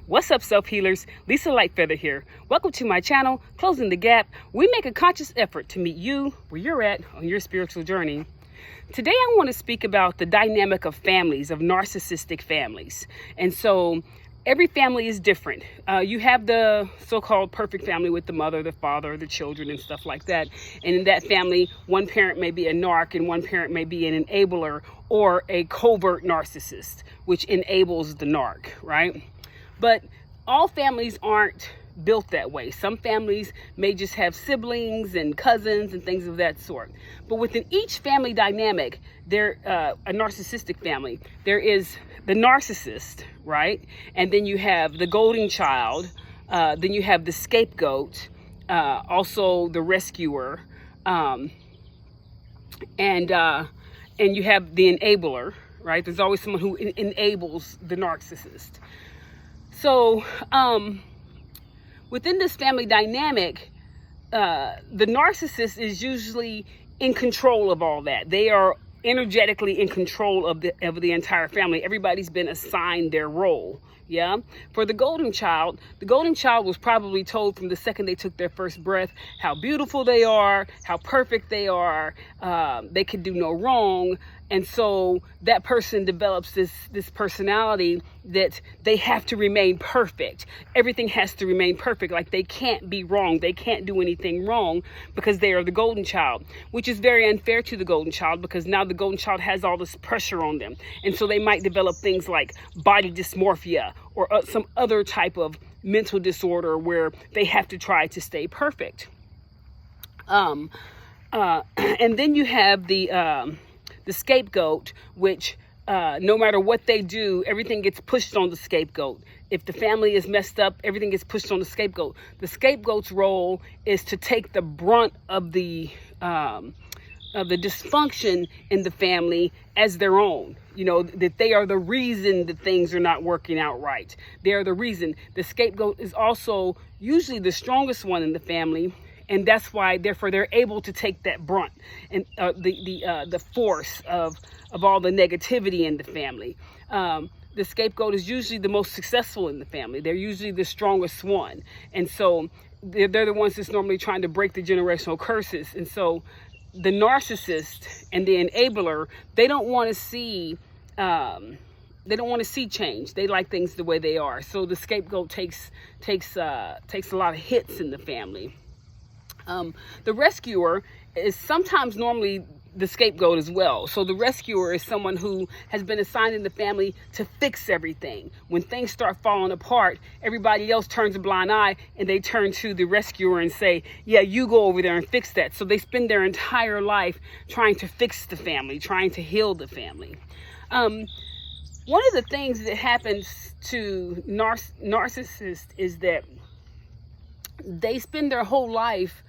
What's up, self-healers? Lisa Lightfeather here. Welcome to my channel, Closing the Gap. We make a conscious effort to meet you where you're at on your spiritual journey. Today, I want to speak about the dynamic of families, of narcissistic families. And so every family is different. You have the so-called perfect family with the mother, the father, the children, and stuff like that. And in that family, one parent may be a narc and one parent may be an enabler or a covert narcissist, which enables the narc, right? But all families aren't built that way. Some families may just have siblings and cousins and things of that sort. But within each family dynamic, a narcissistic family, there is the narcissist, right? And then you have the golden child, then you have the scapegoat, also the rescuer, and you have the enabler, right? There's always someone who enables the narcissist. So within this family dynamic, the narcissist is usually in control of all that. They are energetically in control of the entire family. Everybody's been assigned their role. Yeah. For the golden child was probably told from the second they took their first breath how beautiful they are, how perfect they are, they can do no wrong. And so that person develops this personality that they have to remain perfect. Everything has to remain perfect. Like they can't be wrong. They can't do anything wrong because they are the golden child, which is very unfair to the golden child because now the golden child has all this pressure on them. And so they might develop things like body dysmorphia or some other type of mental disorder where they have to try to stay perfect. And then you have the scapegoat, which no matter what they do, everything gets pushed on the scapegoat. If the family is messed up, everything gets pushed on the scapegoat. The scapegoat's role is to take the brunt of the dysfunction in the family as their own. You know, that they are the reason that things are not working out right. They are the reason. The scapegoat is also usually the strongest one in the family. And that's why, therefore, they're able to take that brunt and the force of all the negativity in the family. The scapegoat is usually the most successful in the family. They're usually the strongest one. And so they're the ones that's normally trying to break the generational curses. And so the narcissist and the enabler, they don't want to see change. They like things the way they are. So the scapegoat takes a lot of hits in the family. The rescuer is sometimes normally the scapegoat as well. So the rescuer is someone who has been assigned in the family to fix everything. When things start falling apart, everybody else turns a blind eye and they turn to the rescuer and say, yeah, you go over there and fix that. So they spend their entire life trying to fix the family, trying to heal the family. One of the things that happens to narcissists is that they spend their whole life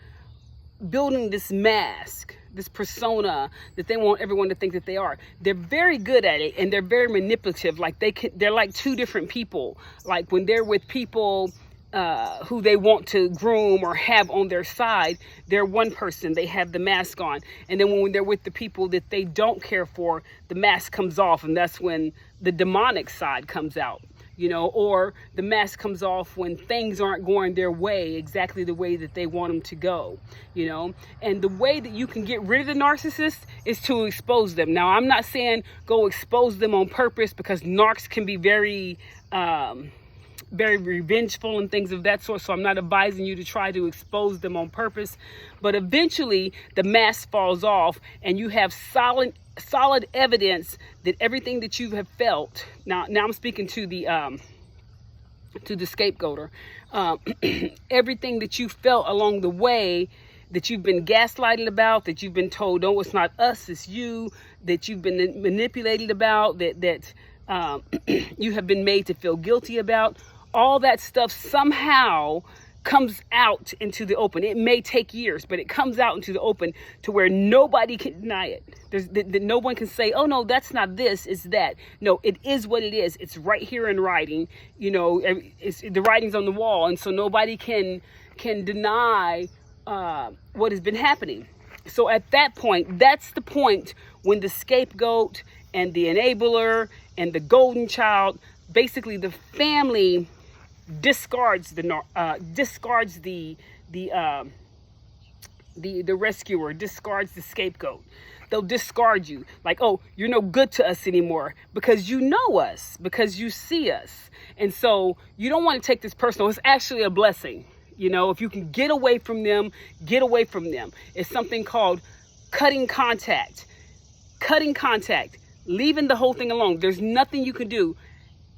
building this mask, this persona that they want everyone to think that they are. They're very good at it and they're very manipulative. Like they're like two different people. Like when they're with people who they want to groom or have on their side, they're one person, they have the mask on. And then when they're with the people that they don't care for, the mask comes off, and that's when the demonic side comes out. You know, or the mask comes off when things aren't going their way, exactly the way that they want them to go, you know. And the way that you can get rid of the narcissist is to expose them. Now, I'm not saying go expose them on purpose, because narcs can be very revengeful and things of that sort. So I'm not advising you to try to expose them on purpose. But eventually the mask falls off and you have solid evidence that everything that you have felt, now I'm speaking to the scapegoater, everything that you felt along the way, that you've been gaslighted about, that you've been told, no, it's not us, it's you, that you've been manipulated about, that you have been made to feel guilty about, all that stuff somehow comes out into the open. It may take years, but it comes out into the open to where nobody can deny it. No one can say, oh no, that's not this, it's that. No, it is what it is. It's right here in writing. You know, the writing's on the wall, and so nobody can deny what has been happening. So at that point, that's the point when the scapegoat and the enabler and the golden child, basically the family discards the rescuer, discards the scapegoat. They'll discard you, like, oh, you're no good to us anymore, because you know us, because you see us. And so you don't want to take this personal. It's actually a blessing. You know, if you can get away from them, get away from them. It's something called cutting contact, leaving the whole thing alone. There's nothing you can do.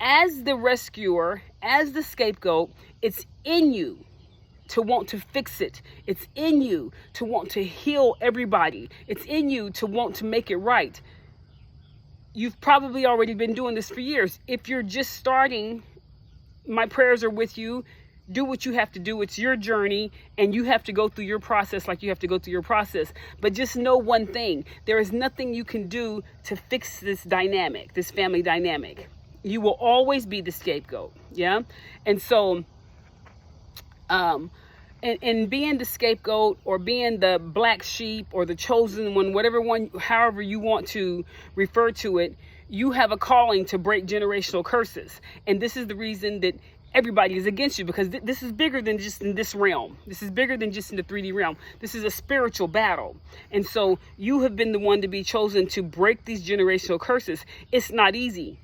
As the rescuer, as the scapegoat, it's in you to want to fix it. It's in you to want to heal everybody. It's in you to want to make it right. You've probably already been doing this for years. If you're just starting, my prayers are with you. Do what you have to do. It's your journey, and you have to go through your process like you have to go through your process. But just know one thing. There is nothing you can do to fix this dynamic, this family dynamic. You will always be the scapegoat. Yeah. And so, and being the scapegoat, or being the black sheep, or the chosen one, whatever one, however you want to refer to it, you have a calling to break generational curses. And this is the reason that everybody is against you, because this is bigger than just in this realm. This is bigger than just in the 3D realm. This is a spiritual battle. And so you have been the one to be chosen to break these generational curses. It's not easy.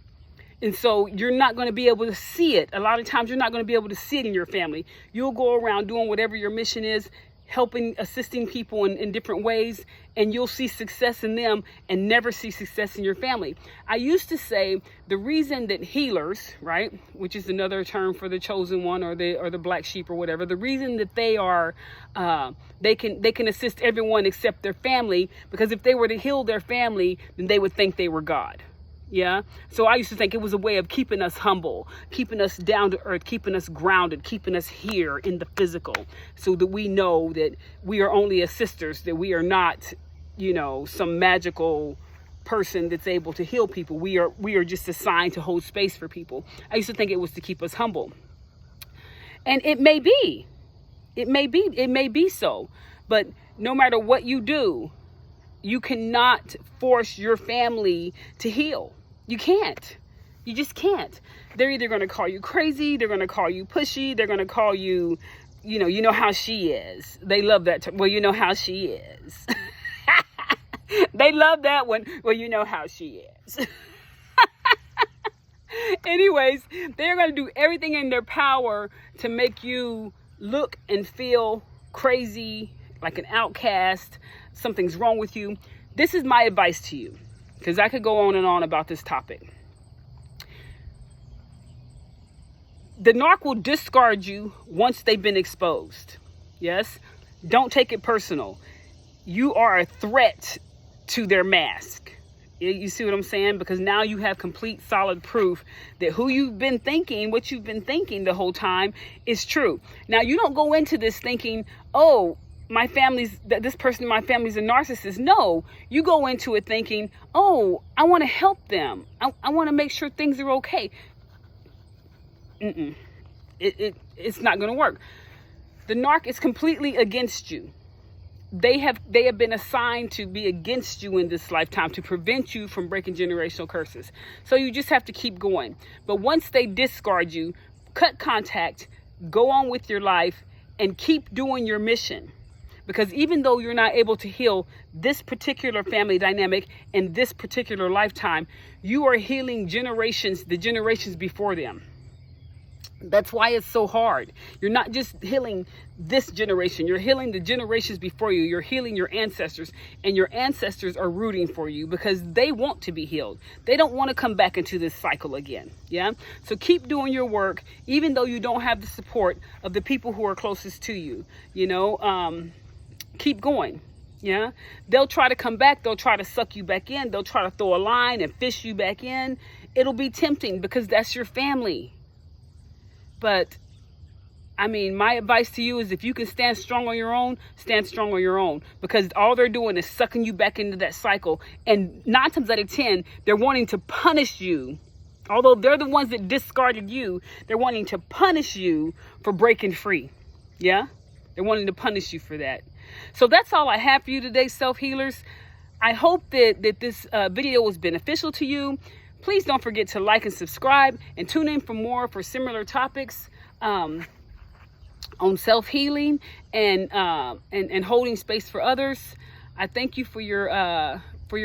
And so you're not going to be able to see it. A lot of times you're not going to be able to see it in your family. You'll go around doing whatever your mission is, helping, assisting people in different ways, and you'll see success in them and never see success in your family. I used to say the reason that healers, right, which is another term for the chosen one, or the black sheep or whatever, the reason that they are, they can assist everyone except their family, because if they were to heal their family, then they would think they were God. Yeah. So I used to think it was a way of keeping us humble, keeping us down to earth, keeping us grounded, keeping us here in the physical, so that we know that we are only assisters, that we are not, you know, some magical person that's able to heal people. We are just assigned to hold space for people. I used to think it was to keep us humble. And it may be so, but no matter what you do, you cannot force your family to heal. You can't. You just can't. They're either going to call you crazy, they're going to call you pushy, they're going to call you, you know how she is. They love that. Well, you know how she is. They love that one. Well, you know how she is. Anyways, they're going to do everything in their power to make you look and feel crazy, like an outcast. Something's wrong with you. This is my advice to you, because I could go on and on about this topic. The narc will discard you once they've been exposed. Yes? Don't take it personal. You are a threat to their mask. You see what I'm saying? Because now you have complete solid proof that who you've been thinking, what you've been thinking the whole time, is true. Now, you don't go into this thinking, oh, this person in my family's a narcissist. No, you go into it thinking, oh, I want to help them. I want to make sure things are okay. It's not going to work. The narc is completely against you. They have been assigned to be against you in this lifetime, to prevent you from breaking generational curses. So you just have to keep going. But once they discard you, cut contact, go on with your life, and keep doing your mission. Because even though you're not able to heal this particular family dynamic in this particular lifetime, you are healing the generations before them. That's why it's so hard. You're not just healing this generation. You're healing the generations before you. You're healing your ancestors, and your ancestors are rooting for you because they want to be healed. They don't want to come back into this cycle again. Yeah. So keep doing your work, even though you don't have the support of the people who are closest to you. Keep going. Yeah. They'll try to come back. They'll try to suck you back in. They'll try to throw a line and fish you back in. It'll be tempting because that's your family. But I mean, my advice to you is, if you can stand strong on your own, stand strong on your own, because all they're doing is sucking you back into that cycle. And 9 times out of 10, they're wanting to punish you. Although they're the ones that discarded you, they're wanting to punish you for breaking free. Yeah. They're wanting to punish you for that. So that's all I have for you today, self-healers. I hope that this video was beneficial to you. Please don't forget to like and subscribe, and tune in for more for similar topics. on self-healing and holding space for others. I thank you for your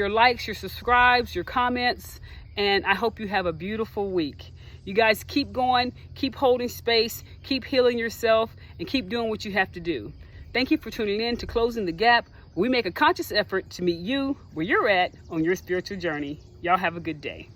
likes, your subscribes, your comments, and I hope you have a beautiful week. You guys keep going, keep holding space, keep healing yourself, and keep doing what you have to do. Thank you for tuning in to Closing the Gap. We make a conscious effort to meet you where you're at on your spiritual journey. Y'all have a good day.